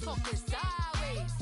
fucking sideways.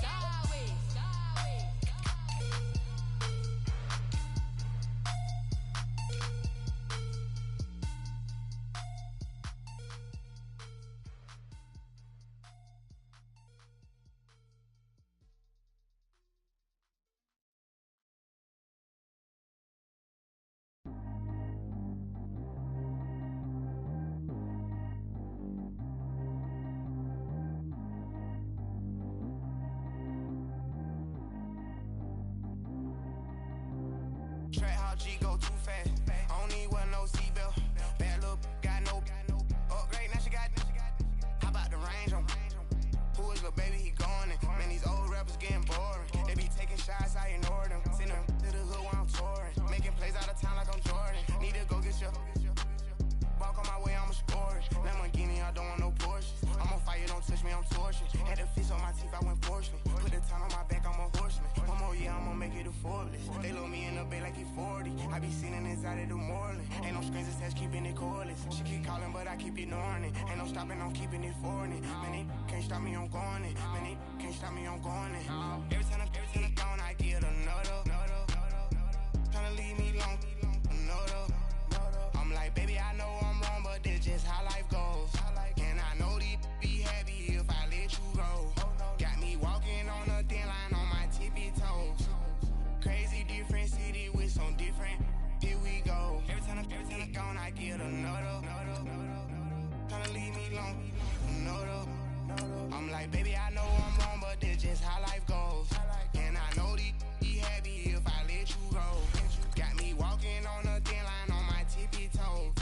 Track how G go too fast. I don't need one no seatbelt. Bad little got no upgrade. Now she got. How about the range on? Who is little baby? He going in. Man, these old rappers getting boring. They be taking shots, I ignore them. Send them to the hood while I'm touring. Making plays out of town like I'm Jordan. Need to go get your. Walk on my way, I'ma score it. Lamborghini, I don't want no Porsches. I'm on fire, don't touch me, I'm torching. Had the fish on my teeth, I went porcelain. Put the time on my back, I'm a horseman. One more year, I'ma make it a Forbes. They load me in the bay like he 40. I be sitting inside of the Moreland. Ain't no strings attached, keeping it cordless. She keep calling, but I keep ignoring it. Ain't no stopping, I'm keeping it for it. Man, they can't stop me, I'm going it. Man, they can't stop me, I'm going it. Every time I'm gone, I get another. Tryna leave me long, another. I'm like, baby, I know I'm wrong, but this just how life goes. And I know these be happy if I let you go. Got me walking on a thin line on my tippy toes. Crazy different city with some different. Here we go. Every time I'm gone, I get another. Tryna leave me long, another. I'm like, baby, I know I'm wrong, but this just how life goes. And I know these be happy if I let you go. Got me walking on a thin line on my tippy toes.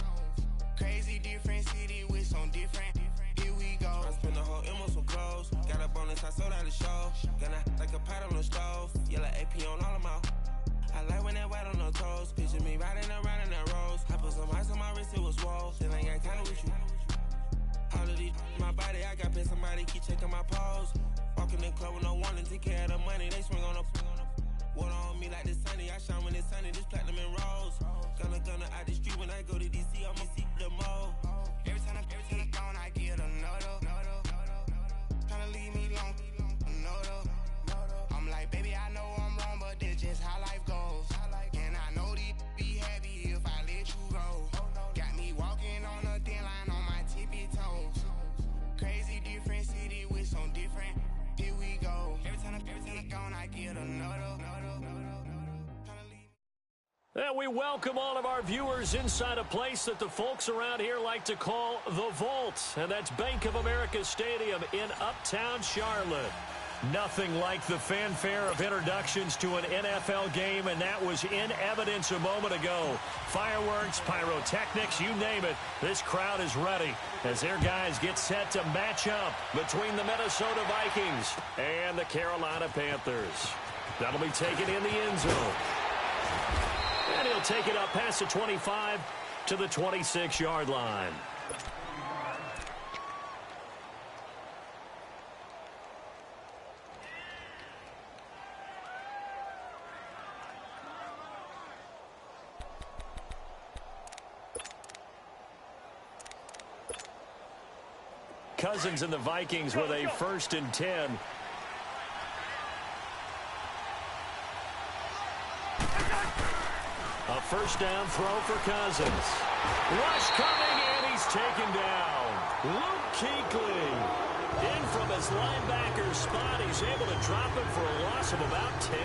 Crazy different city with some different. Here we go. I spent the whole M on some clothes. Got a bonus, I sold out the show. Gonna like a pot on the stove. Yellow AP on all of my. I like when that white on the toes. Picture me riding around in that rose. I put some ice on my wrist, it was swole. Then I got kinda with you. All of these my body, I got been somebody keep checking my pose. Walking in the club with no warning, take care of the money. They swing on the. Water on me like the sunny. I shine when it's sunny. This platinum and rose. Gonna out the street when I go to DC. I'ma see the mall. Every time I'm gone, I get another. Tryna leave me long, another. I'm like, baby, I know I'm wrong, but this just how life goes. And I know these be happy if I let you go. Got me walking on a thin line on my tippy toes. Crazy different city with some different. Here we go. Every time I'm gone, I get another. And we welcome all of our viewers inside a place that the folks around here like to call the Vault. And that's Bank of America Stadium in Uptown Charlotte. Nothing like the fanfare of introductions to an NFL game, and that was in evidence a moment ago. Fireworks, pyrotechnics, you name it. This crowd is ready as their guys get set to match up between the Minnesota Vikings and the Carolina Panthers. That'll be taken in the end zone. And he'll take it up past the 25 to the 26-yard line. Cousins and the Vikings with a 1st and 10. A first down throw for Cousins. Rush coming, and he's taken down. Luke Kuechly in from his linebacker spot. He's able to drop him for a loss of about 10.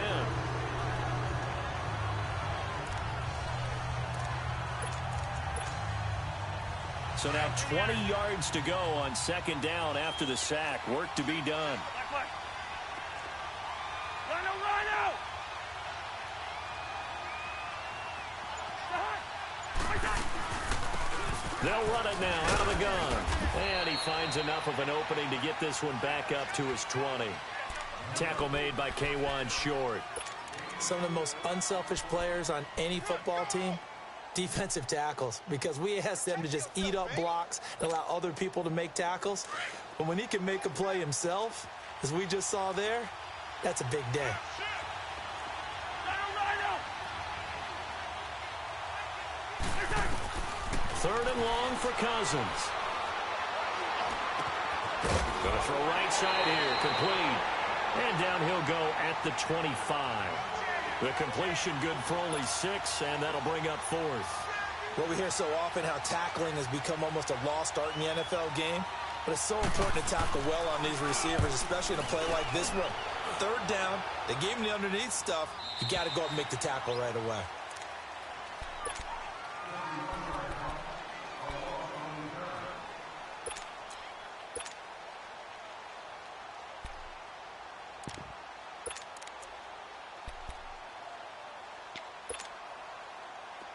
So now 20 yards to go on 2nd down after the sack. Work to be done. They'll run it now out of the gun. And he finds enough of an opening to get this one back up to his 20. Tackle made by K'Wan Short. Some of the most unselfish players on any football team, defensive tackles, because we ask them to just eat up blocks and allow other people to make tackles. But when he can make a play himself, as we just saw there, that's a big day. Third and long for Cousins. Gonna throw right side here, complete. And down he'll go at the 25. The completion good for only 6, and that'll bring up 4th. Well, we hear so often how tackling has become almost a lost art in the NFL game. But it's so important to tackle well on these receivers, especially in a play like this one. 3rd down, they gave him the underneath stuff. You got to go up and make the tackle right away.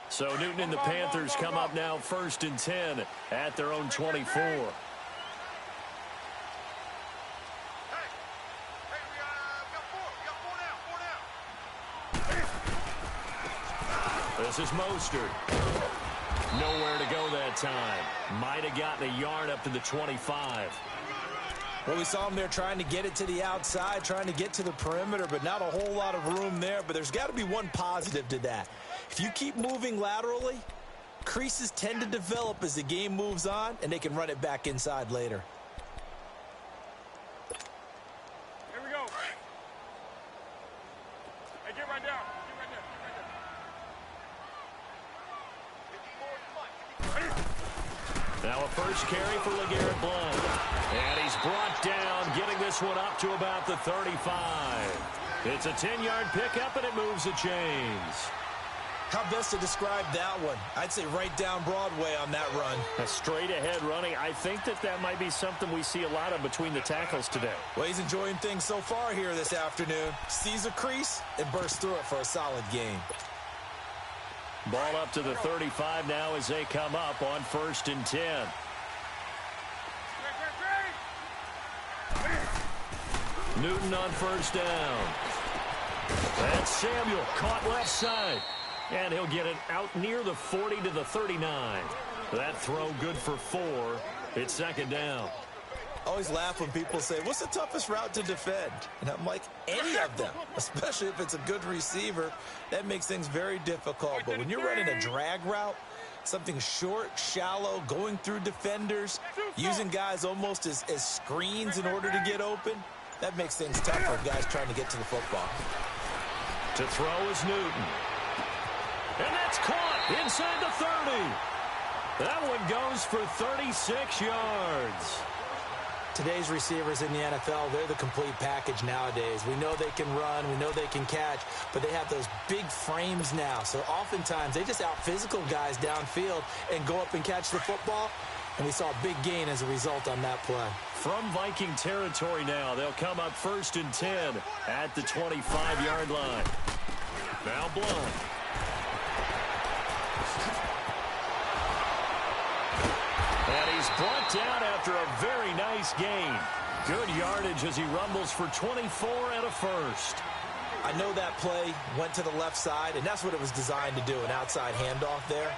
So Newton and the Panthers come up now 1st and 10 at their own 24. This is Mostert. Nowhere to go that time. Might have gotten a yard up to the 25. Well, we saw him there trying to get it to the outside, trying to get to the perimeter, but not a whole lot of room there. But there's got to be one positive to that. If you keep moving laterally, creases tend to develop as the game moves on, and they can run it back inside later. Here we go. Hey, get right down. Get right there. Get right there. Now a first carry for LeGarrette Blount. And he's brought down, getting this one up to about the 35. It's a 10-yard pickup, and it moves the chains. How best to describe that one? I'd say right down Broadway on that run. A straight-ahead running. I think that might be something we see a lot of between the tackles today. Well, he's enjoying things so far here this afternoon. Sees a crease and bursts through it for a solid gain. Ball up to the 35 now as they come up on 1st and 10. Newton on 1st down. That's Samuel caught left side. And he'll get it out near the 40 to the 39. That throw good for 4. It's 2nd down. I always laugh when people say, what's the toughest route to defend? And I'm like, any of them, especially if it's a good receiver. That makes things very difficult. But when you're running a drag route, something short, shallow, going through defenders, using guys almost as screens in order to get open, that makes things tough for guys trying to get to the football. To throw is Newton. And that's caught inside the 30. That one goes for 36 yards. Today's receivers in the NFL, they're the complete package nowadays. We know they can run, we know they can catch, but they have those big frames now. So oftentimes they just out-physical guys downfield and go up and catch the football. And we saw a big gain as a result on that play. From Viking territory now, they'll come up 1st and 10 at the 25-yard line. Now Blount. And he's brought down after a very nice gain. Good yardage as he rumbles for 24 and a first. I know that play went to the left side, and that's what it was designed to do, an outside handoff there.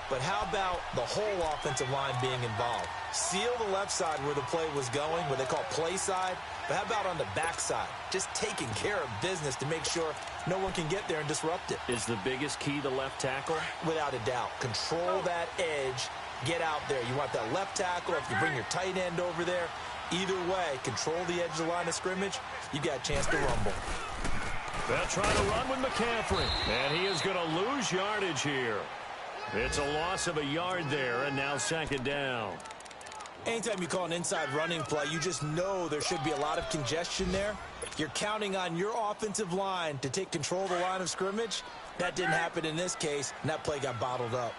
But how about the whole offensive line being involved? Seal the left side where the play was going, what they call play side. But how about on the back side? Just taking care of business to make sure no one can get there and disrupt it. Is the biggest key the left tackle? Without a doubt. Control that edge. Get out there. You want that left tackle. If you bring your tight end over there, either way, control the edge of the line of scrimmage. You got a chance to rumble. They'll try to run with McCaffrey. And he is going to lose yardage here. It's a loss of a yard there, and now 2nd down. Anytime you call an inside running play, you just know there should be a lot of congestion there. You're counting on your offensive line to take control of the line of scrimmage. That didn't happen in this case, and that play got bottled up.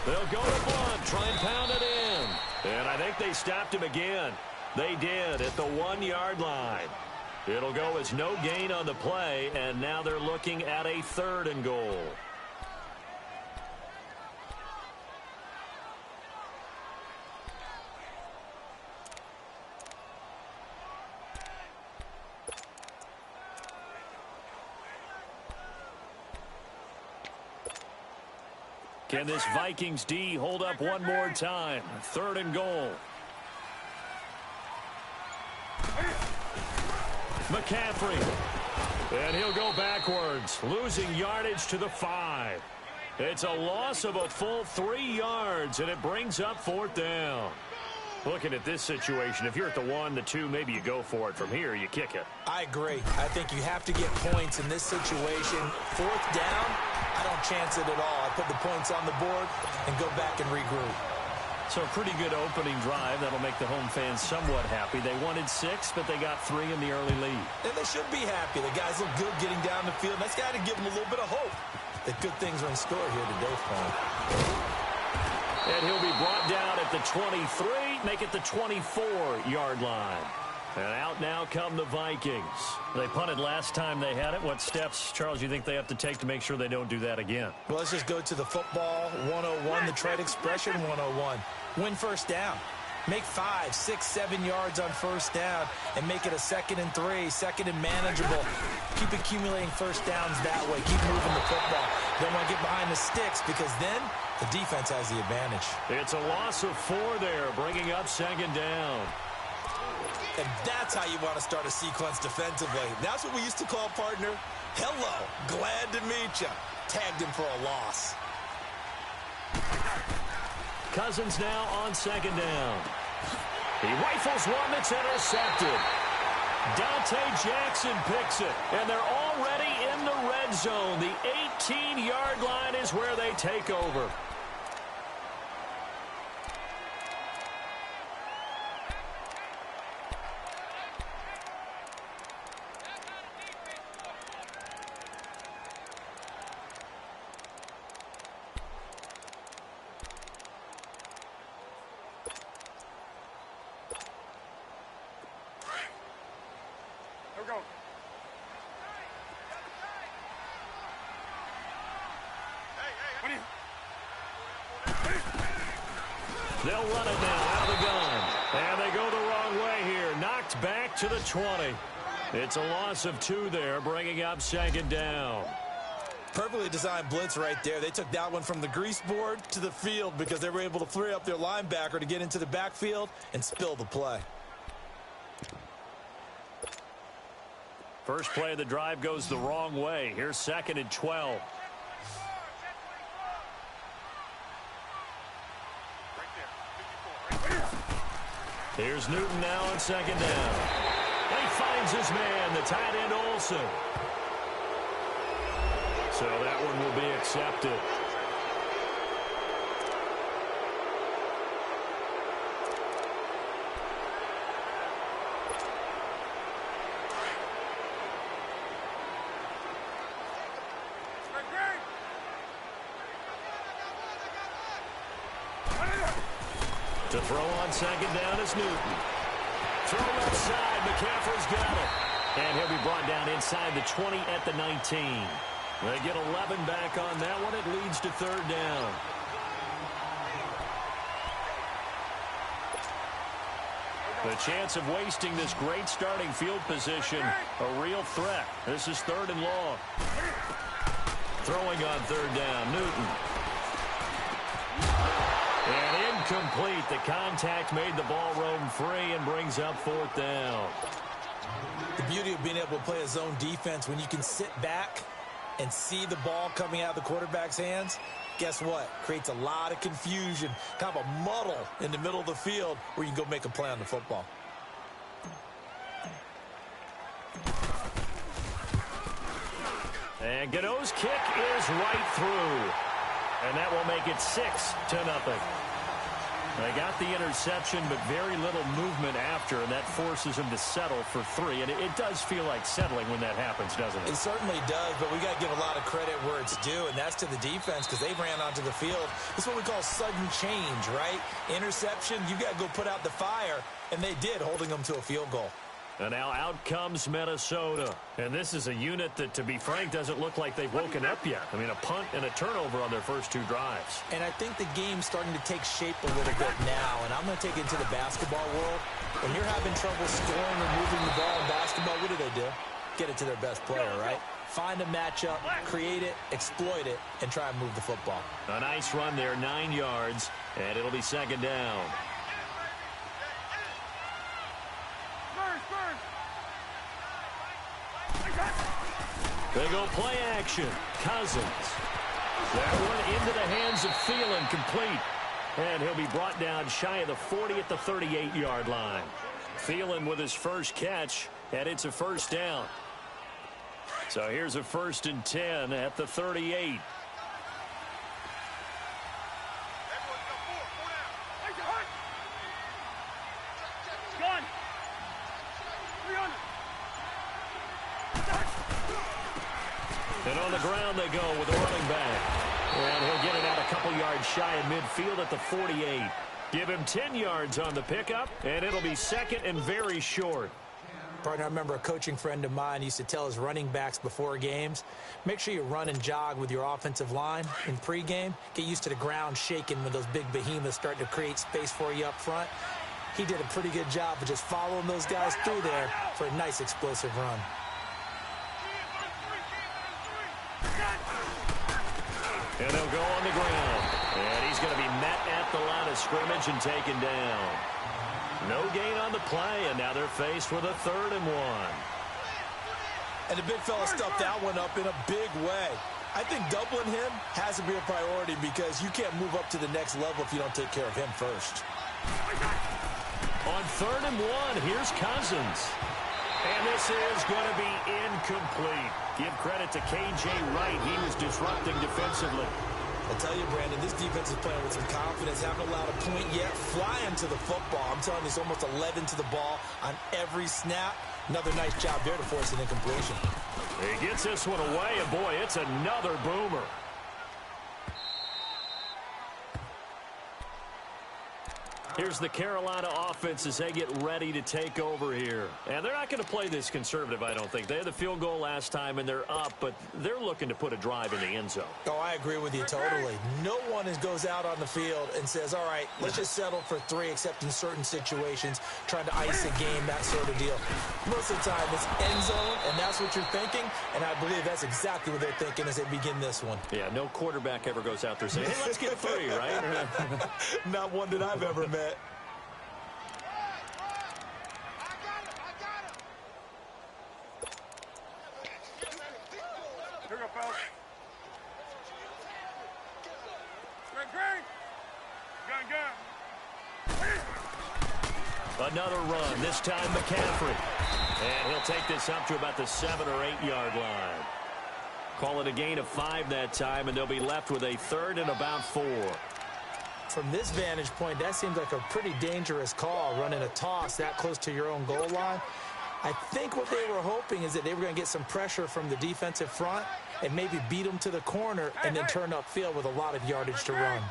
They'll go to Blount, try and pound it in. And I think they stopped him again. They did at the 1-yard line. It'll go as no gain on the play, and now they're looking at a 3rd and goal. Can this Vikings D hold up one more time? 3rd and goal. McCaffrey. And he'll go backwards, losing yardage to the 5. It's a loss of a full 3 yards, and it brings up 4th down. Looking at this situation, if you're at the 1, the 2, maybe you go for it. From here, you kick it. I agree. I think you have to get points in this situation. 4th down, I don't chance it at all. I put the points on the board and go back and regroup. So a pretty good opening drive. That'll make the home fans somewhat happy. They wanted 6, but they got 3 in the early lead. And they should be happy. The guys look good getting down the field. That's got to give them a little bit of hope that good things are in store here today for him. And he'll be brought down at the 23, make it the 24-yard line. And out now come the Vikings. They punted last time they had it. What steps, Charles, you think they have to take to make sure they don't do that again? Well, let's just go to the football 101, the trade expression 101. Win first down. Make 5, 6, 7 yards on first down and make it a 2nd and 3, 2nd and manageable. Keep accumulating first downs that way. Keep moving the football. Don't want to get behind the sticks because then the defense has the advantage. It's a loss of 4 there, bringing up 2nd down. And that's how you want to start a sequence defensively. That's what we used to call, partner, hello, glad to meet you. Tagged him for a loss. Cousins now on 2nd down. He rifles one that's intercepted. Dante Jackson picks it, and they're already in the red zone. The 18-yard line is where they take over. They'll run it now out of the gun. And they go the wrong way here. Knocked back to the 20. It's a loss of 2 there, bringing up 2nd down. Perfectly designed blitz right there. They took that one from the grease board to the field because they were able to flare up their linebacker to get into the backfield and spill the play. First play of the drive goes the wrong way. Here's 2nd and 12. Here's Newton now on 2nd down. And he finds his man, the tight end Olsen. So that one will be accepted. To throw on 2nd down is Newton. Throw left side. McCaffrey's got it. And he'll be brought down inside the 20 at the 19. They get 11 back on that one. It leads to 3rd down. The chance of wasting this great starting field position, a real threat. This is 3rd and long. Throwing on 3rd down, Newton. And incomplete. The contact made the ball roam free and brings up 4th down. The beauty of being able to play a zone defense when you can sit back and see the ball coming out of the quarterback's hands, guess what? Creates a lot of confusion, kind of a muddle in the middle of the field where you can go make a play on the football. And Gano's kick is right through. And that will make it 6-0. They got the interception, but very little movement after, and that forces him to settle for 3. And it does feel like settling when that happens, doesn't it? It certainly does, but we got to give a lot of credit where it's due, and that's to the defense because they ran onto the field. This is what we call sudden change, right? Interception, you got to go put out the fire, and they did, holding them to a field goal. And now out comes Minnesota. And this is a unit that, to be frank, doesn't look like they've woken up yet. I mean, a punt and a turnover on their first 2 drives. And I think the game's starting to take shape a little bit now. And I'm going to take it into the basketball world. When you're having trouble scoring or moving the ball in basketball, what do? Get it to their best player, right? Find a matchup, create it, exploit it, and try and move the football. A nice run there, 9 yards, and it'll be 2nd down. They go play action. Cousins That one into the hands of Thielen, complete. And he'll be brought down shy of the 40 at the 38-yard line. Thielen with his first catch, and it's a first down. So here's a 1st and 10 at the 38. And on the ground they go with a running back. And he'll get it out a couple yards shy of midfield at the 48. Give him 10 yards on the pickup, and it'll be 2nd and very short. Partner, I remember a coaching friend of mine used to tell his running backs before games, make sure you run and jog with your offensive line in pregame. Get used to the ground shaking when those big behemoths start to create space for you up front. He did a pretty good job of just following those guys through there for a nice explosive run. And they'll go on the ground. And he's going to be met at the line of scrimmage and taken down. No gain on the play, and now they're faced with a 3rd and 1. And the big fella stuffed that one up in a big way. I think doubling him has to be a priority because you can't move up to the next level if you don't take care of him first. On 3rd and 1, here's Cousins. And this is going to be incomplete. Give credit to K.J. Wright. He was disrupting defensively. I'll tell you, Brandon, this defense is playing with some confidence. Haven't allowed a point yet. Flying to the football. I'm telling you, it's almost 11 to the ball on every snap. Another nice job there to force an incompletion. He gets this one away, and boy, it's another boomer. Here's the Carolina offense as they get ready to take over here. And they're not going to play this conservative, I don't think. They had the field goal last time, and they're up, but they're looking to put a drive in the end zone. Oh, I agree with you totally. No one goes out on the field and says, all right, let's just settle for 3, except in certain situations, trying to ice a game, that sort of deal. Most of the time, it's end zone, and that's what you're thinking, and I believe that's exactly what they're thinking as they begin this one. Yeah, no quarterback ever goes out there saying, hey, let's get 3, right? Not one that I've ever met. Here we go, fellas. Gun. Another run, this time McCaffrey. And he'll take this up to about the 7 or 8 yard line. Call it a gain of 5 that time, and they'll be left with a 3rd and about 4. From this vantage point, that seems like a pretty dangerous call, running a toss that close to your own goal line. I think what they were hoping is that they were going to get some pressure from the defensive front and maybe beat them to the corner and then turn upfield with a lot of yardage to run.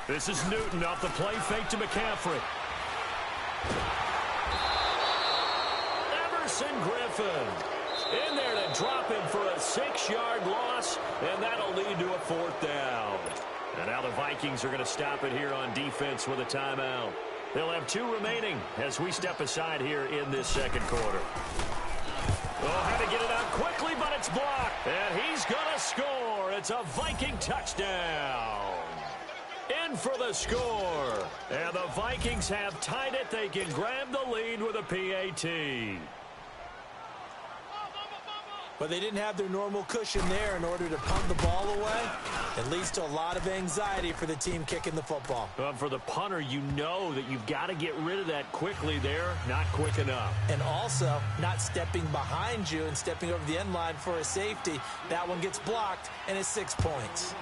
This is Newton off the play fake to McCaffrey. Emerson Griffin in there to drop him for a 6-yard loss, and that'll lead to a 4th down. And now the Vikings are going to stop it here on defense with a timeout. They'll have 2 remaining as we step aside here in this 2nd quarter. Oh, had to get it out quickly, but it's blocked. And he's going to score. It's a Viking touchdown. In for the score. And the Vikings have tied it. They can grab the lead with a PAT. But they didn't have their normal cushion there in order to punt the ball away. It leads to a lot of anxiety for the team kicking the football. For the punter, you know that you've got to get rid of that quickly there. Not quick enough. And also, not stepping behind you and stepping over the end line for a safety. That one gets blocked, and it's 6 points.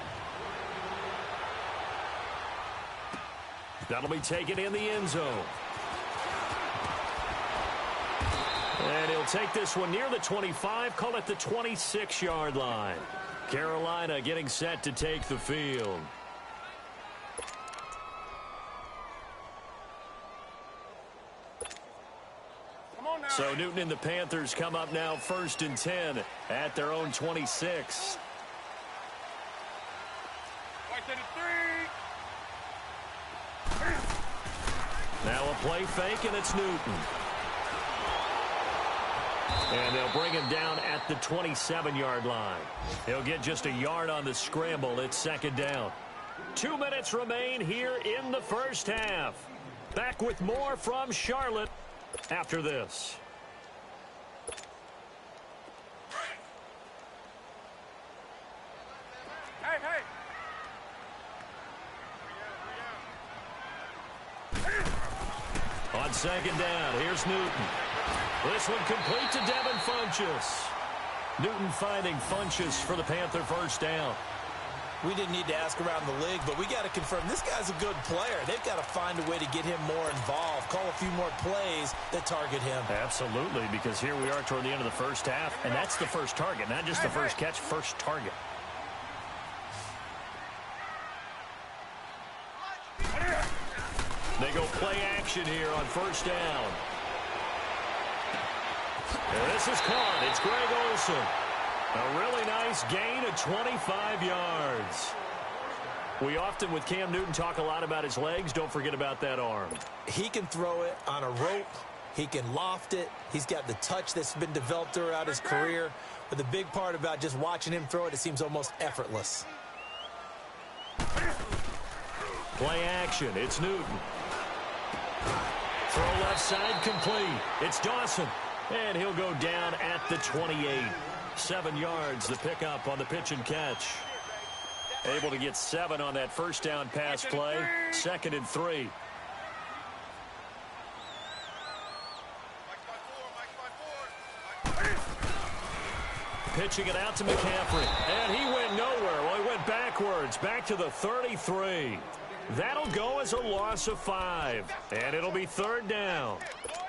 That'll be taken in the end zone. And he'll take this one near the 25, call it the 26-yard line. Carolina getting set to take the field. Come on now. So Newton and the Panthers come up now 1st and 10 at their own 26. Right to the 3. Now a play fake, and it's Newton. And they'll bring him down at the 27-yard line. He'll get just a yard on the scramble. It's 2nd down. 2 minutes remain here in the first half. Back with more from Charlotte after this. On second down, here's Newton. This one complete to Devin Funchess. Newton finding Funchess for the Panther first down. We didn't need to ask around the league, but we got to confirm this guy's a good player. They've got to find a way to get him more involved, call a few more plays that target him. Absolutely, because here we are toward the end of the first half, and that's the first target, not just the first catch, first target. They go play action here on first down. And this is caught. It's Greg Olsen. A really nice gain of 25 yards. We often, with Cam Newton, talk a lot about his legs. Don't forget about that arm. He can throw it on a rope. He can loft it. He's got the touch that's been developed throughout his career. But the big part about just watching him throw it, it seems almost effortless. Play action. It's Newton. Throw left side complete. It's Dawson. And he'll go down at the 28. 7 yards, the pickup on the pitch and catch. Able to get 7 on that first down pass play. 2nd and 3. Pitching it out to McCaffrey. And he went nowhere. Well, he went backwards. Back to the 33. That'll go as a loss of 5. And it'll be 3rd down.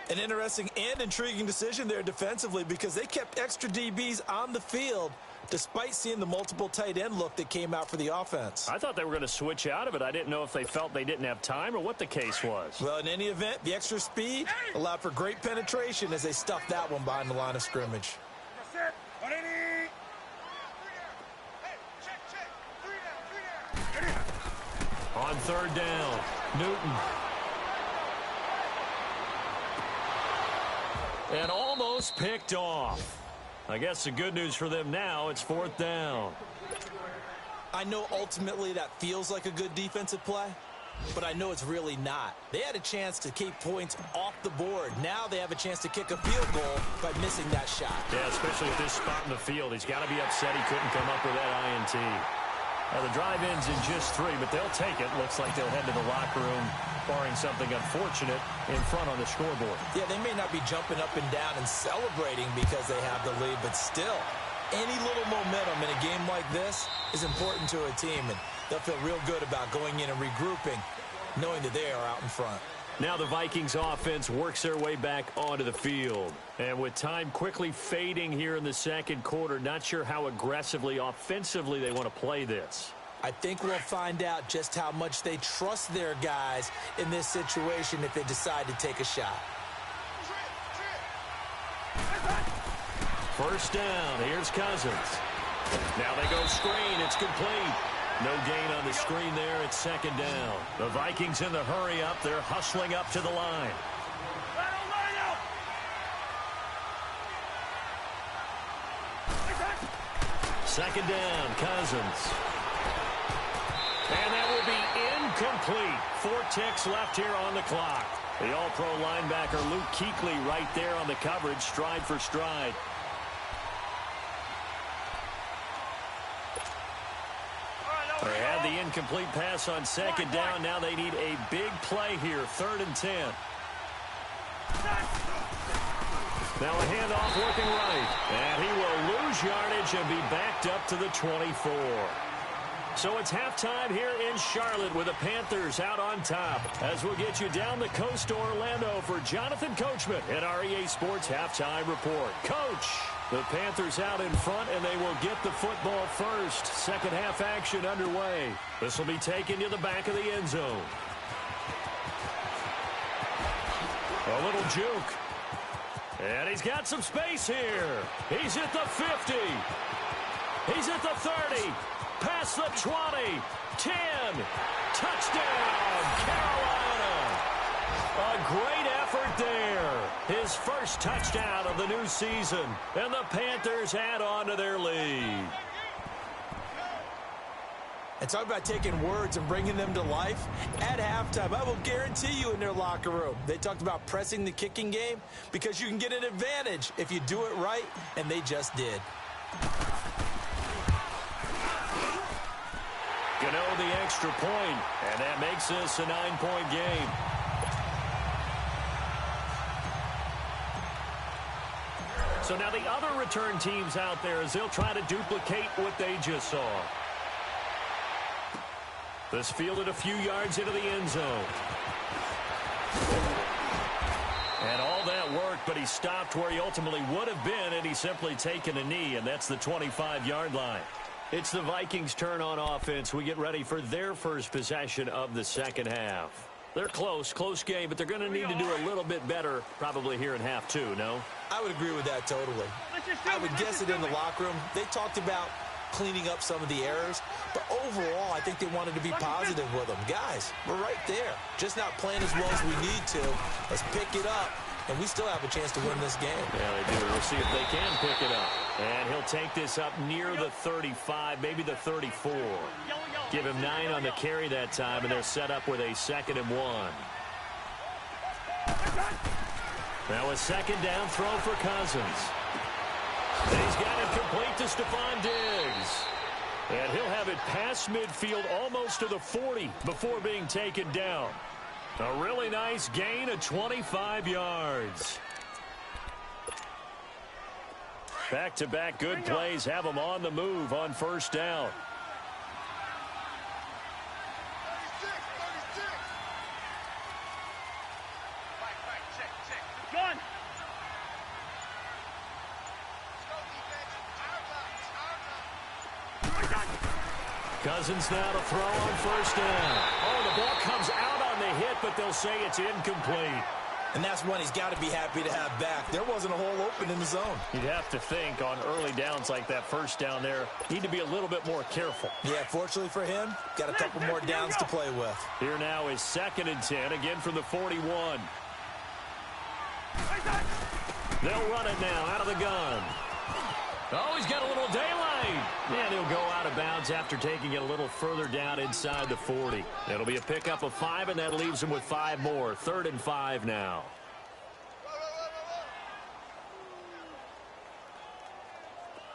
An interesting and intriguing decision there defensively because they kept extra DBs on the field despite seeing the multiple tight end look that came out for the offense. I thought they were going to switch out of it. I didn't know if they felt they didn't have time or what the case was. Well, in any event, the extra speed allowed for great penetration as they stuffed that one behind the line of scrimmage. On 3rd down, Newton. And almost picked off. I guess the good news for them now, it's 4th down. I know ultimately that feels like a good defensive play, but I know it's really not. They had a chance to keep points off the board. Now they have a chance to kick a field goal by missing that shot. Yeah, especially at this spot in the field. He's got to be upset he couldn't come up with that INT. Now, the drive ends in just 3, but they'll take it. Looks like they'll head to the locker room, barring something unfortunate, in front on the scoreboard. Yeah, they may not be jumping up and down and celebrating because they have the lead, but still, any little momentum in a game like this is important to a team, and they'll feel real good about going in and regrouping, knowing that they are out in front. Now the Vikings offense works their way back onto the field. And with time quickly fading here in the 2nd quarter, not sure how aggressively, offensively they want to play this. I think we'll find out just how much they trust their guys in this situation if they decide to take a shot. First down, here's Cousins. Now they go screen, it's complete. No gain on the screen there. It's 2nd down. The Vikings in the hurry up. They're hustling up to the line. Second down, Cousins. And that will be incomplete. 4 ticks left here on the clock. The all-pro linebacker Luke Kuechly right there on the coverage, stride for stride. They had the incomplete pass on 2nd down. Now they need a big play here. 3rd and 10. Now a handoff working right. And he will lose yardage and be backed up to the 24. So it's halftime here in Charlotte with the Panthers out on top. As we'll get you down the coast to Orlando for Jonathan Coachman at our EA Sports Halftime Report. Coach, the Panthers out in front, and they will get the football first. Second half action underway. This will be taken to the back of the end zone. A little juke. And he's got some space here. He's at the 50. He's at the 30. Past the 20. 10. Touchdown, Carolina. A great effort there. His first touchdown of the new season. And the Panthers add on to their lead. And talk about taking words and bringing them to life. At halftime, I will guarantee you in their locker room, they talked about pressing the kicking game because you can get an advantage if you do it right, and they just did. Gano the extra point, and that makes this a 9-point game. So now the other return teams out there as they'll try to duplicate what they just saw. This fielded a few yards into the end zone. And all that worked, but he stopped where he ultimately would have been, and he's simply taken a knee, and that's the 25-yard line. It's the Vikings' turn on offense. We get ready for their first possession of the second half. They're close game, but they're going to need to do a little bit better probably here in half two, no? I would agree with that totally. I would guess it in the locker room. They talked about cleaning up some of the errors, but overall, I think they wanted to be positive with them. Guys, we're right there. Just not playing as well as we need to. Let's pick it up, and we still have a chance to win this game. Yeah, they do. We'll see if they can pick it up. And he'll take this up near the 35, maybe the 34. Give him 9 on the carry that time, and they're set up with a 2nd and 1. Now a second down throw for Cousins. And he's got it complete to Stephon Diggs. And he'll have it past midfield almost to the 40 before being taken down. A really nice gain of 25 yards. Back-to-back good plays have them on the move on first down. Cousins now to throw on first down. Oh, the ball comes out on the hit, but they'll say it's incomplete. And that's one he's got to be happy to have back. There wasn't a hole open in the zone. You'd have to think on early downs like that first down there, need to be a little bit more careful. Yeah, fortunately for him, got a couple more downs to play with. Here now is 2nd and 10, again from the 41. They'll run it now out of the gun. Oh, he's got a little daylight. And he'll go out of bounds after taking it a little further down inside the 40. It'll be a pickup of 5, and that leaves him with 5 more. 3rd and 5 now.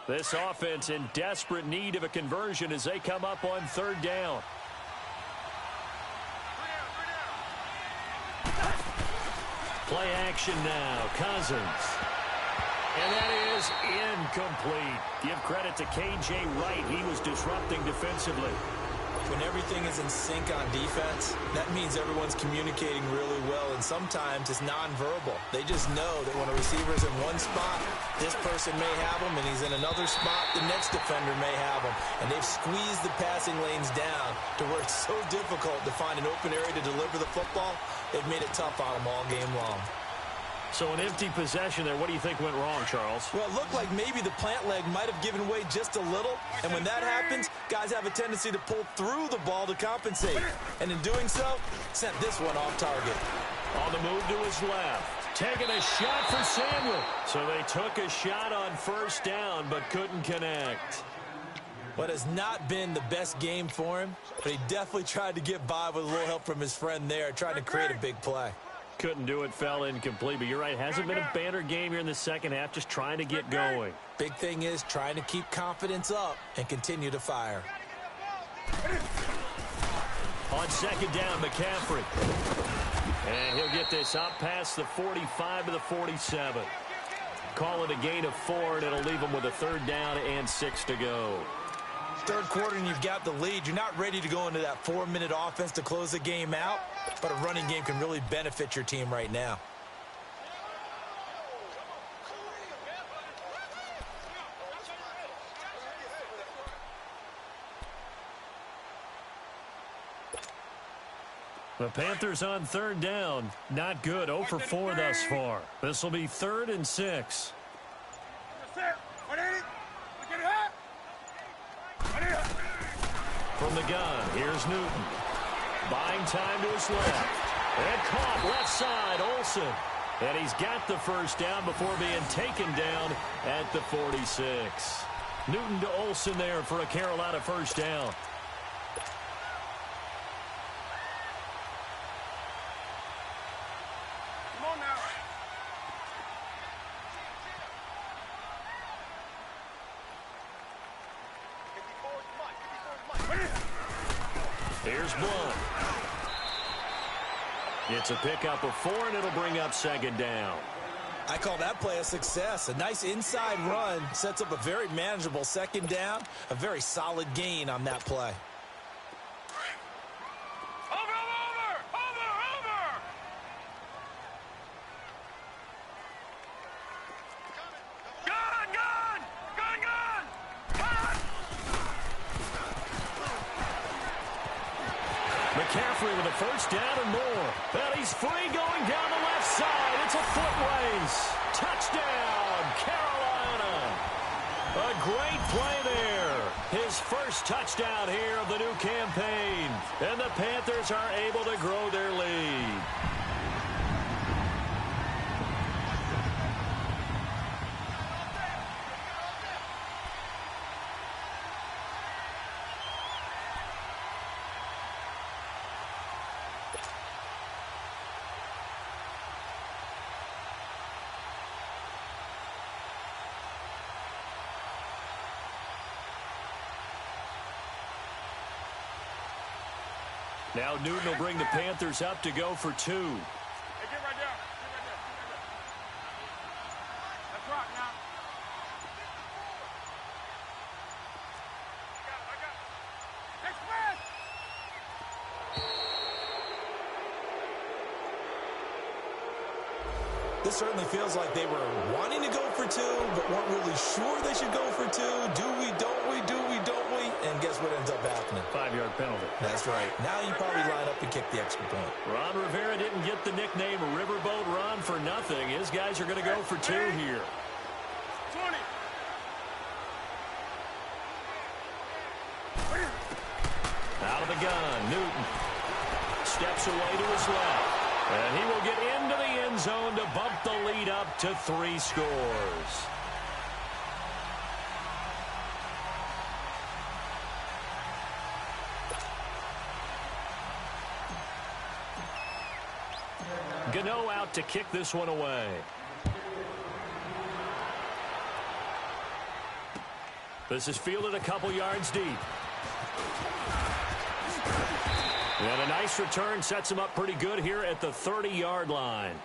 This offense in desperate need of a conversion as they come up on 3rd down. Play action now. Cousins. And that is incomplete. Give credit to K.J. Wright. He was disrupting defensively. When everything is in sync on defense, that means everyone's communicating really well, and sometimes it's nonverbal. They just know that when a receiver's in one spot, this person may have him, and he's in another spot, the next defender may have him. And they've squeezed the passing lanes down to where it's so difficult to find an open area to deliver the football. They've made it tough on them all game long. So an empty possession there. What do you think went wrong, Charles? Well, it looked like maybe the plant leg might have given way just a little. And when that happens, guys have a tendency to pull through the ball to compensate. And in doing so, sent this one off target. On the move to his left. Taking a shot for Samuel. So they took a shot on first down, but couldn't connect. What has not been the best game for him, but he definitely tried to get by with a little help from his friend there, trying to create a big play. Couldn't do it, fell incomplete, but you're right, hasn't been a banner game here in the second half, just trying to get going. Big thing is trying to keep confidence up and continue to fire. On 2nd down, McCaffrey. And he'll get this up past the 45 to the 47. Call it a gain of 4, and it'll leave him with a 3rd down and 6 to go. 3rd quarter and you've got the lead. You're not ready to go into that 4-minute offense to close the game out, but a running game can really benefit your team right now. The Panthers on 3rd down. Not good. 0 for 4 thus far. This will be 3rd and 6. From the gun, here's Newton. Buying time to his left. And caught left side, Olsen. And he's got the first down before being taken down at the 46. Newton to Olsen there for a Carolina first down. Come on now. Here's Blunt. It's a pickup of 4, and it'll bring up 2nd down. I call that play a success. A nice inside run sets up a very manageable second down, a very solid gain on that play. McCaffrey with a first down and more. And he's free going down the left side. It's a foot race. Touchdown, Carolina. A great play there. His first touchdown here of the new campaign. And the Panthers are able to grow their lead. Now Newton will bring the Panthers up to go for 2. Hey, get right there. Get right there. Let's rock now. I got it. Express! This certainly feels like they were wanting to go for 2, but weren't really sure they should go for 2. Do we, don't we, do we, don't we? And guess what ends up happening? 5-yard penalty. That's right. Now you probably line up and kick the extra point. Ron Rivera didn't get the nickname Riverboat Ron for nothing. His guys are going to go for 2 here. 20. Out of the gun, Newton steps away to his left. And he will get into the end zone to bump the lead up to 3 scores. Gano out to kick this one away. This is fielded a couple yards deep. And a nice return sets him up pretty good here at the 30-yard line.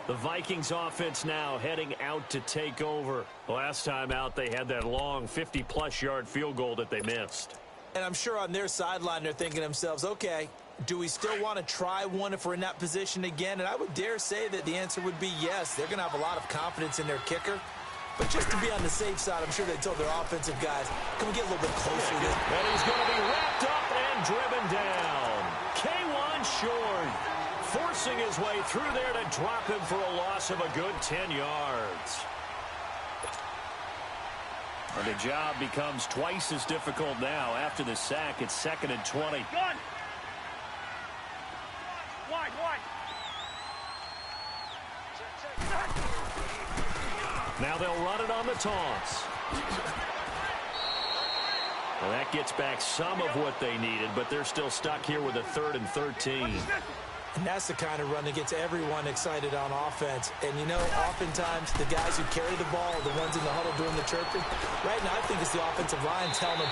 The Vikings offense now heading out to take over. Last time out, they had that long 50-plus yard field goal that they missed. And I'm sure on their sideline they're thinking to themselves, okay, do we still want to try one if we're in that position again? And I would dare say that the answer would be yes. They're going to have a lot of confidence in their kicker. But just to be on the safe side, I'm sure they told their offensive guys, can we get a little bit closer? And he's going to be wrapped up and driven down. K1 short, forcing his way through there to drop him for a loss of a good 10 yards. And the job becomes twice as difficult now. After the sack, it's 2nd and 20. Gun! Wide. Now they'll run it on the taunts. Well, that gets back some of what they needed, but they're still stuck here with a 3rd and 13. And that's the kind of run that gets everyone excited on offense. And, you know, oftentimes the guys who carry the ball are the ones in the huddle doing the chirping. Right now, I think it's the offensive line telling them,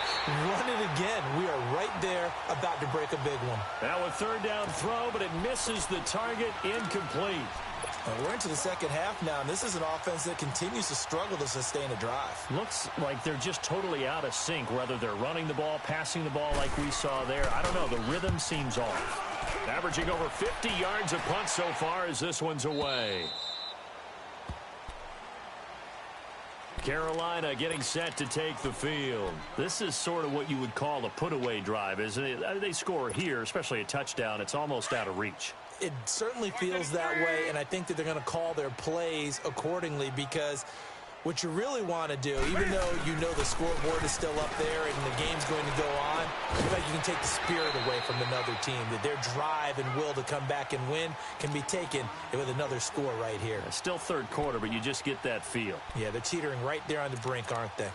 run it again. We are right there about to break a big one. Now a 3rd down throw, but it misses the target, incomplete. We're into the second half now, and this is an offense that continues to struggle to sustain a drive. Looks like they're just totally out of sync, whether they're running the ball, passing the ball like we saw there. I don't know. The rhythm seems off. Averaging over 50 yards a punt so far as this one's away. Carolina getting set to take the field. This is sort of what you would call a put-away drive, isn't it? They score here, especially a touchdown. It's almost out of reach. It certainly feels that way, and I think that they're going to call their plays accordingly because what you really want to do, even though you know the scoreboard is still up there and the game's going to go on, I feel like you can take the spirit away from another team, that their drive and will to come back and win can be taken with another score right here. It's still 3rd quarter, but you just get that feel. Yeah, they're teetering right there on the brink, aren't they?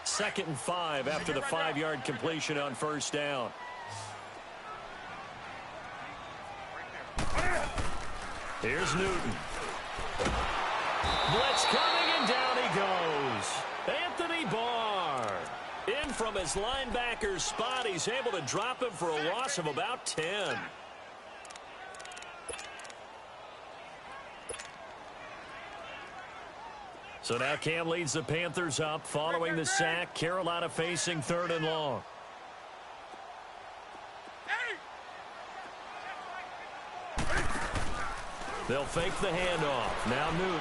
Second and 5 after the 5-yard completion on 1st down. Here's Newton. Blitz coming, and down he goes. Anthony Barr. from his linebacker's spot. He's able to drop him for a loss of about 10. So now Cam leads the Panthers up following the sack. Carolina facing 3rd and long. They'll fake the handoff. Now Newton.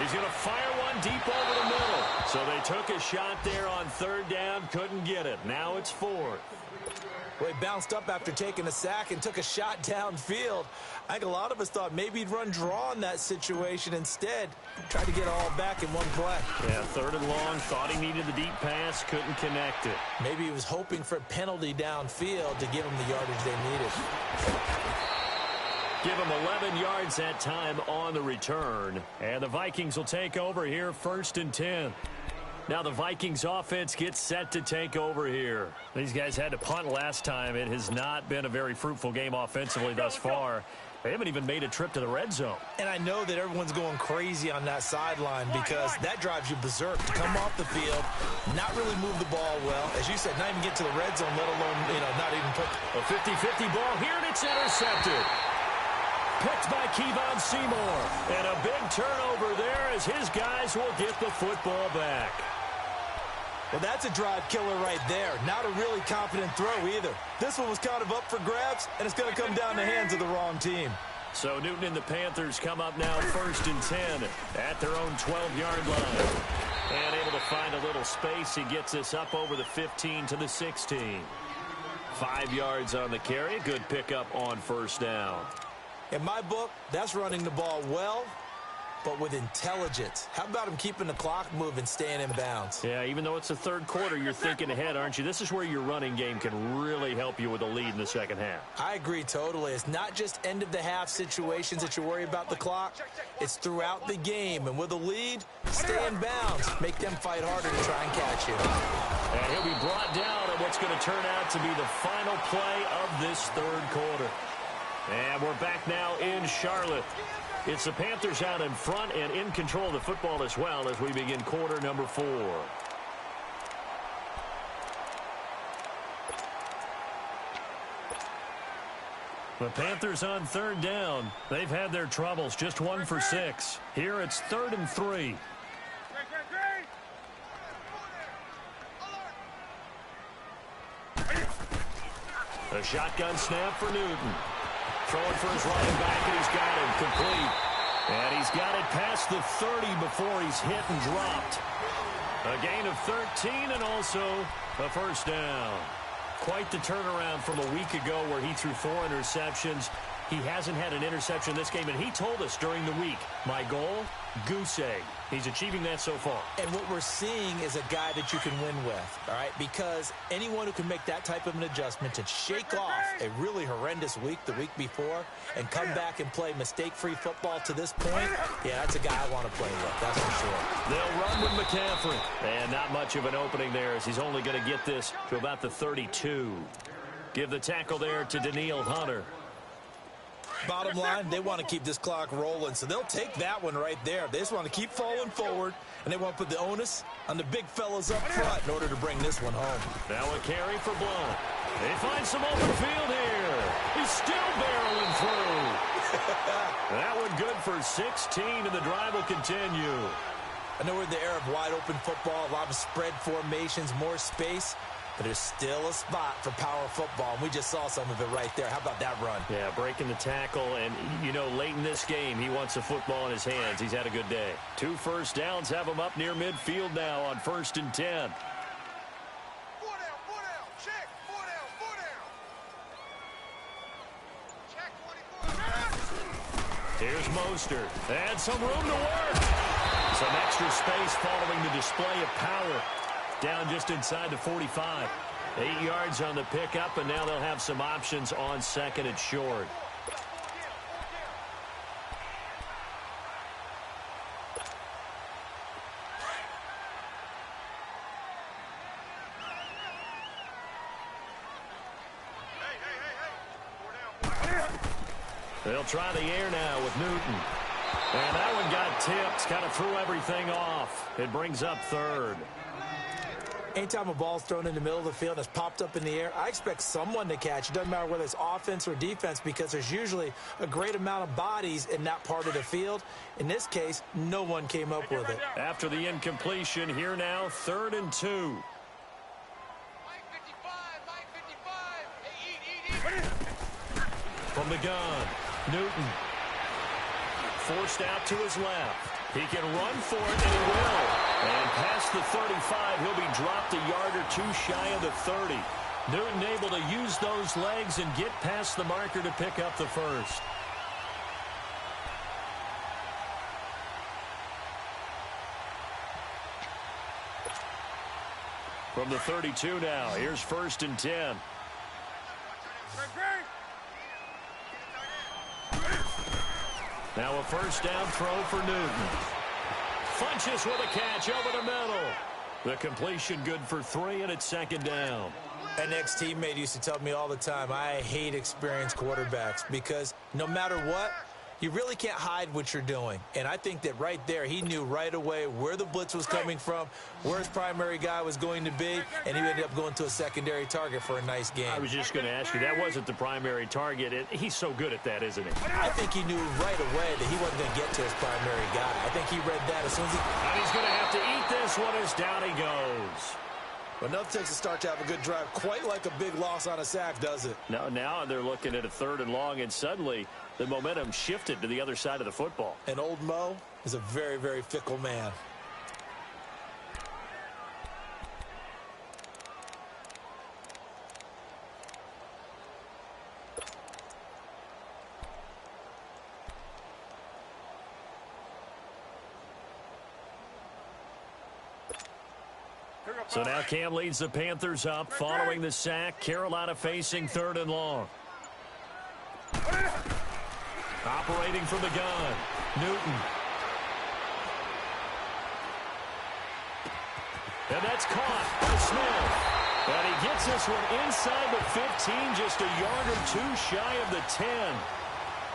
He's going to fire one deep over the middle. So they took a shot there on 3rd down. Couldn't get it. Now it's 4th. Well, he bounced up after taking a sack and took a shot downfield. I think a lot of us thought maybe he'd run draw in that situation. Instead, tried to get it all back in one play. Yeah, 3rd and long. Thought he needed the deep pass. Couldn't connect it. Maybe he was hoping for a penalty downfield to give him the yardage they needed. Give him 11 yards that time on the return. And the Vikings will take over here 1st and 10. Now the Vikings offense gets set to take over here. These guys had to punt last time. It has not been a very fruitful game offensively thus far. They haven't even made a trip to the red zone. And I know that everyone's going crazy on that sideline because that drives you berserk to come off the field, not really move the ball well. As you said, not even get to the red zone, let alone, not even put a 50-50 ball here, and it's intercepted. Picked by Kevon Seymour. And a big turnover there as his guys will get the football back. Well, that's a drive killer right there. Not a really confident throw either. This one was kind of up for grabs, and it's going to come down the hands of the wrong team. So Newton and the Panthers come up now 1st and 10 at their own 12-yard line. And able to find a little space. He gets us up over the 15 to the 16. 5 yards on the carry. Good pickup on 1st down. In my book, that's running the ball well, but with intelligence. How about him keeping the clock moving, staying in bounds? Yeah, even though it's the 3rd quarter, you're thinking ahead, aren't you? This is where your running game can really help you with a lead in the 2nd half. I agree totally. It's not just end-of-the-half situations that you worry about the clock. It's throughout the game. And with a lead, stay in bounds. Make them fight harder to try and catch you. And he'll be brought down on what's going to turn out to be the final play of this 3rd quarter. And we're back now in Charlotte. It's the Panthers out in front and in control of the football as well as we begin quarter number 4. The Panthers on 3rd down. They've had their troubles, just 1 for 6. Here it's 3rd and 3. A shotgun snap for Newton. Throwing for his running back, and he's got him complete. And he's got it past the 30 before he's hit and dropped. A gain of 13 and also a 1st down. Quite the turnaround from a week ago where he threw 4 interceptions. He hasn't had an interception this game, and he told us during the week, my goal, goose egg. He's achieving that so far. And what we're seeing is a guy that you can win with, all right? Because anyone who can make that type of an adjustment to shake off a really horrendous week the week before and come back and play mistake-free football to this point, yeah, that's a guy I want to play with, that's for sure. They'll run with McCaffrey. And not much of an opening there as he's only going to get this to about the 32. Give the tackle there to Danielle Hunter. Bottom line, they want to keep this clock rolling, so they'll take that one right there. They just want to keep falling forward, and they want to put the onus on the big fellas up front in order to bring this one home. Now a carry for Blount. They find some open field here. He's still barreling through. That one good for 16, and the drive will continue. I know we're in the era of wide-open football, a lot of spread formations, more space. But there's still a spot for power football, and we just saw some of it right there. How about that run? Yeah, breaking the tackle, and, late in this game, he wants the football in his hands. He's had a good day. 2 first downs have him up near midfield now on 1st and 10. 4 down, check, 4 down, check, 24. Here's Mostert. And some room to work. Some extra space following the display of power. Down just inside the 45. 8 yards on the pickup, and now they'll have some options on 2nd and short. They'll try the air now with Newton. And that one got tipped, kind of threw everything off. It brings up 3rd. Anytime a ball's thrown in the middle of the field and it's popped up in the air, I expect someone to catch. It doesn't matter whether it's offense or defense because there's usually a great amount of bodies in that part of the field. In this case, no one came up with it. After the incompletion, here now, 3rd and 2. From the gun, Newton. Forced out to his left. He can run for it, and he will. And past the 35, he'll be dropped a yard or two shy of the 30. Newton able to use those legs and get past the marker to pick up the first. From the 32 now, here's 1st and 10. Now a first down throw for Newton. Funches with a catch over the middle. The completion good for 3, and it's 2nd down. An ex-teammate used to tell me all the time, I hate experienced quarterbacks because no matter what, you really can't hide what you're doing. And I think that right there, he knew right away where the blitz was coming from, where his primary guy was going to be, and he ended up going to a secondary target for a nice game. I was just going to ask you, that wasn't the primary target. He's so good at that, isn't he? I think he knew right away that he wasn't going to get to his primary guy. I think he read that as soon as he... And he's going to have to eat this one as down he goes. But nothing takes a start to have a good drive, quite like a big loss on a sack, does it? No, now they're looking at a 3rd and long, and suddenly the momentum shifted to the other side of the football. And old Mo is a very, very fickle man. So now Cam leads the Panthers up following the sack. Carolina facing 3rd and long. Operating from the gun, Newton. And that's caught by Smith. And he gets this one inside the 15, just a yard or two shy of the 10.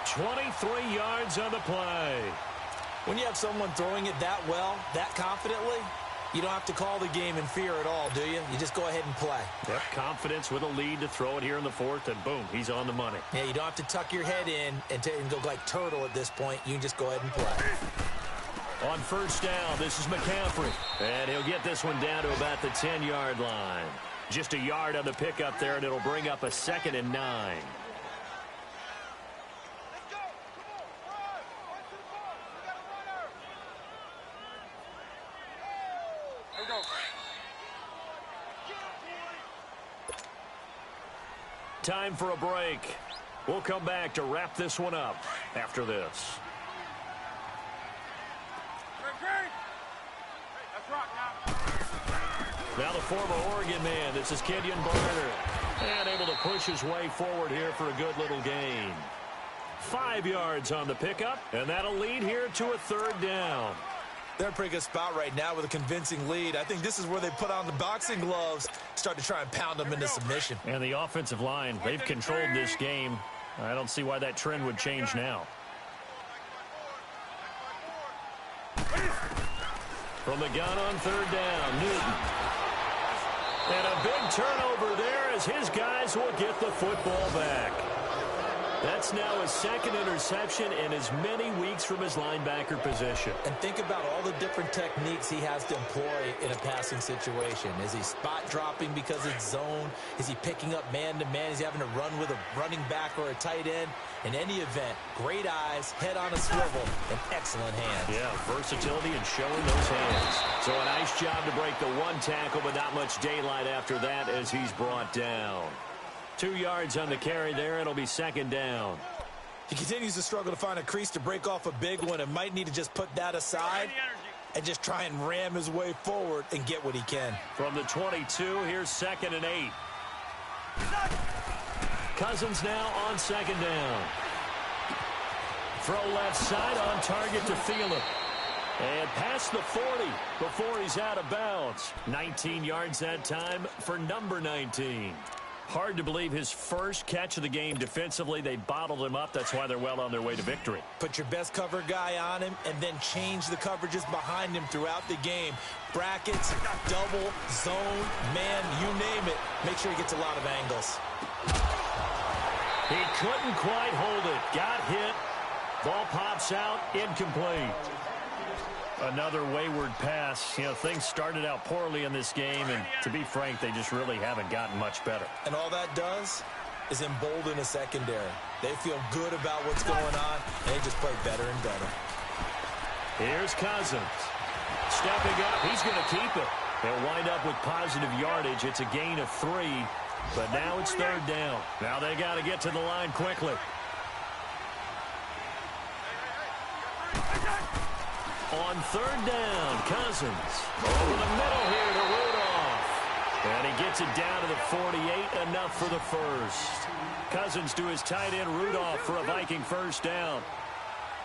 23 yards on the play. When you have someone throwing it that well, that confidently, you don't have to call the game in fear at all, do you? You just go ahead and play. Yep, confidence with a lead to throw it here in the 4th, and boom, he's on the money. Yeah, you don't have to tuck your head in and go like turtle at this point. You can just go ahead and play. On 1st down, this is McCaffrey. And he'll get this one down to about the 10-yard line. Just a yard on the pickup there, and it'll bring up a 2nd and 9. Time for a break. We'll come back to wrap this one up after this. Now the former Oregon man, this is Kenyon Barner. And able to push his way forward here for a good little gain. 5 yards on the pickup, and that'll lead here to a 3rd down. They're in a pretty good spot right now with a convincing lead. I think this is where they put on the boxing gloves, start to try and pound them into submission. And the offensive line, they've controlled this game. I don't see why that trend would change now. From the gun on 3rd down, Newton. And a big turnover there as his guys will get the football back. That's now his 2nd interception in as many weeks from his linebacker position. And think about all the different techniques he has to employ in a passing situation. Is he spot dropping because it's zone? Is he picking up man-to-man? Is he having to run with a running back or a tight end? In any event, great eyes, head on a swivel, and excellent hands. Yeah, versatility and showing those hands. So a nice job to break the 1 tackle, but not much daylight after that as he's brought down. 2 yards on the carry there. It'll be 2nd down. He continues to struggle to find a crease to break off a big one and might need to just put that aside and just try and ram his way forward and get what he can. From the 22, here's 2nd and 8. Cousins now on 2nd down. Throw left side on target to Thielen. And past the 40 before he's out of bounds. 19 yards that time for number 19. Hard to believe his first catch of the game defensively. They bottled him up. That's why they're well on their way to victory. Put your best cover guy on him and then change the coverages behind him throughout the game. Brackets, double, zone, man, you name it. Make sure he gets a lot of angles. He couldn't quite hold it. Got hit. Ball pops out. Incomplete. Another wayward pass. You know, things started out poorly in this game, and to be frank, they just really haven't gotten much better. And all that does is embolden a secondary. They feel good about what's going on, and they just play better and better. Here's Cousins. Stepping up. He's going to keep it. They'll wind up with positive yardage. It's a gain of 3, but now it's 3rd down. Now they got to get to the line quickly. On 3rd down, Cousins over the middle here to Rudolph. And he gets it down to the 48, enough for the first. Cousins to his tight end, Rudolph, for a Viking first down.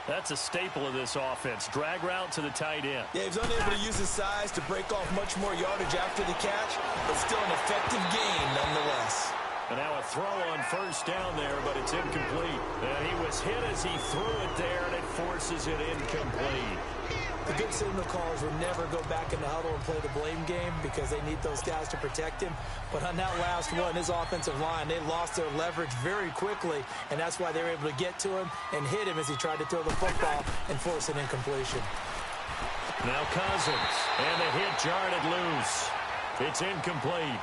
That's a staple of this offense. Drag route to the tight end. Yeah, he was unable to use his size to break off much more yardage after the catch, but still an effective gain nonetheless. And now a throw on first down there, but it's incomplete. And he was hit as he threw it there, and it forces it incomplete. The good signal callers will never go back in the huddle and play the blame game because they need those guys to protect him. But on that last one, his offensive line, they lost their leverage very quickly, and that's why they were able to get to him and hit him as he tried to throw the football and force an incompletion. Now Cousins, and the hit jarred it loose. It's incomplete.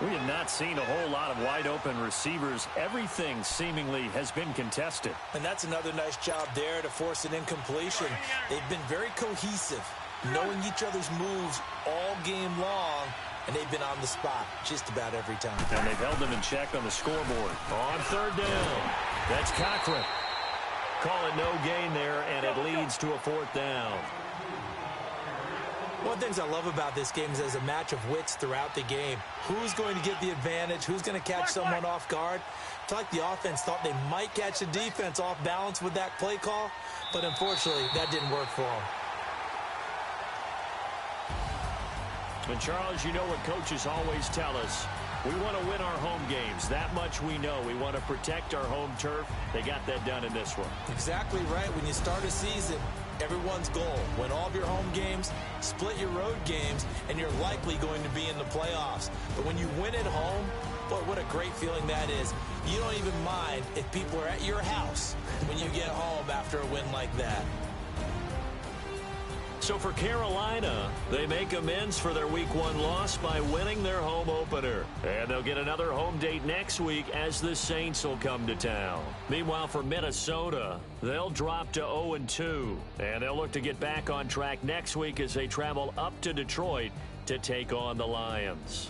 We have not seen a whole lot of wide-open receivers. Everything seemingly has been contested. And that's another nice job there to force an incompletion. They've been very cohesive, knowing each other's moves all game long, and they've been on the spot just about every time. And they've held them in check on the scoreboard. On 3rd down, that's Cochran. Call it no gain there, and it leads to a 4th down. One of the things I love about this game is there's a match of wits throughout the game. Who's going to get the advantage? Who's going to catch someone off guard? I feel like the offense thought they might catch the defense off balance with that play call, but unfortunately, that didn't work for them. And Charles, you know what coaches always tell us. We want to win our home games. That much we know. We want to protect our home turf. They got that done in this one. Exactly right. When you start a season, everyone's goal: win all of your home games, split your road games, and you're likely going to be in the playoffs. But when you win at home, boy, what a great feeling that is. You don't even mind if people are at your house when you get home after a win like that. So for Carolina, they make amends for their Week 1 loss by winning their home opener. And they'll get another home date next week as the Saints will come to town. Meanwhile, for Minnesota, they'll drop to 0-2. And they'll look to get back on track next week as they travel up to Detroit to take on the Lions.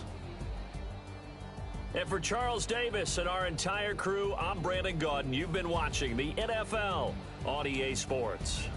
And for Charles Davis and our entire crew, I'm Brandon Gaudin. You've been watching the NFL on EA Sports.